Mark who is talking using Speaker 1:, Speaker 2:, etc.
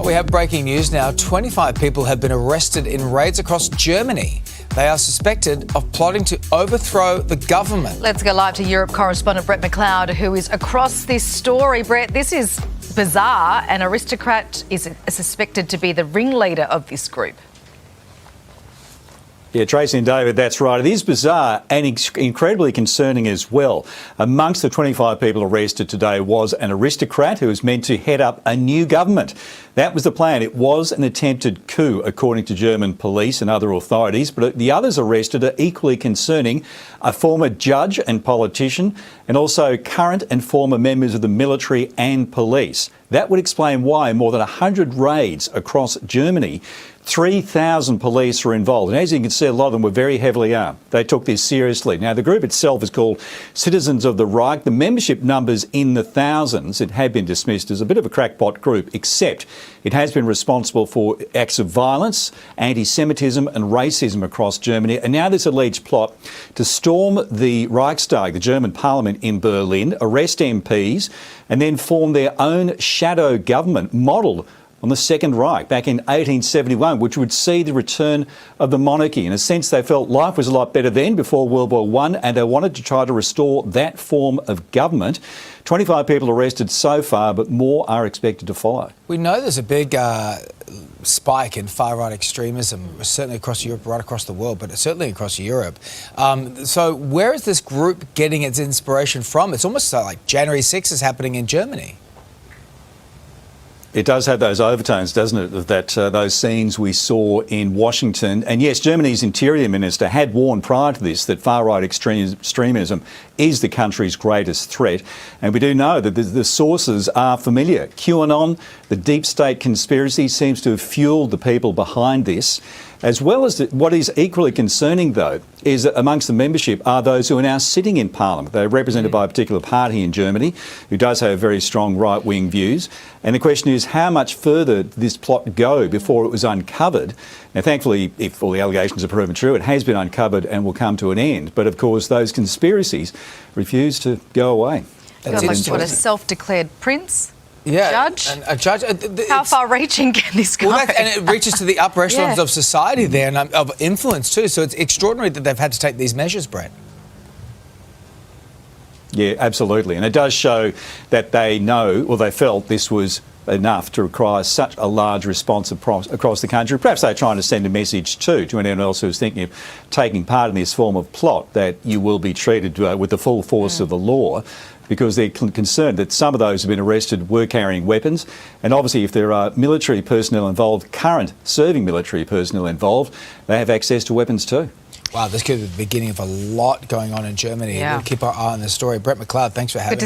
Speaker 1: We have breaking news now. 25 people have been arrested in raids across Germany. They are suspected of plotting to overthrow the government.
Speaker 2: Let's go live to Europe correspondent Brett McLeod, who is across this story. Brett, this is bizarre. An aristocrat is suspected to be the ringleader of this group.
Speaker 3: Yeah, Tracy and David, that's right. It is bizarre and incredibly concerning as well. Amongst the 25 people arrested today was an aristocrat who was meant to head up a new government. That was the plan. It was an attempted coup, according to German police and other authorities. But the others arrested are equally concerning: a former judge and politician, and also current and former members of the military and police. That would explain why more than 100 raids across Germany, 3,000 police were involved. And as you can see, a lot of them were very heavily armed. They took this seriously. Now, the group itself is called Citizens of the Reich. The membership numbers in the thousands. It had been dismissed as a bit of a crackpot group, except it has been responsible for acts of violence, anti-Semitism and racism across Germany. And now this alleged plot to storm the Reichstag, the German parliament in Berlin, arrest MPs, and then form their own shadow government modelled on the Second Reich back in 1871, which would see the return of the monarchy. In a sense, they felt life was a lot better then, before World War I, and they wanted to try to restore that form of government. 25 people arrested so far, but more are expected to follow.
Speaker 1: We know there's a big spike in far-right extremism, certainly across Europe, right across the world, but certainly across Europe. So where is this group getting its inspiration from? It's almost like January 6th is happening in Germany.
Speaker 3: It does have those overtones, doesn't it, of that those scenes we saw in Washington. And yes, Germany's Interior Minister had warned prior to this that far-right extremism is the country's greatest threat. And we do know that the sources are familiar. QAnon, the deep state conspiracy, seems to have fueled the people behind this. As well as what is equally concerning, though, is that amongst the membership are those who are now sitting in Parliament. They're represented by a particular party in Germany who does have very strong right-wing views. And the question is, how much further did this plot go before it was uncovered? Now, thankfully, if all the allegations are proven true, it has been uncovered and will come to an end. But, of course, those conspiracies refuse to go away.
Speaker 2: Like what, a self-declared prince?
Speaker 1: Yeah,
Speaker 2: judge?
Speaker 1: A judge.
Speaker 2: How far-reaching can this go?
Speaker 1: Well, and it reaches to the upper echelons of society there, and of influence too. So it's extraordinary that they've had to take these measures, Brett. Yeah,
Speaker 3: absolutely. And it does show that they know, or they felt this was enough to require such a large response across the country. Perhaps they're trying to send a message to anyone else who's thinking of taking part in this form of plot, that you will be treated with the full force of the law, because they're concerned that some of those who have been arrested were carrying weapons. And obviously, if there are military personnel involved, current serving military personnel involved, they have access to weapons too.
Speaker 1: Wow, this could be the beginning of a lot going on in Germany.
Speaker 2: Yeah.
Speaker 1: We'll keep our eye on this story. Brett McLeod, thanks for having us.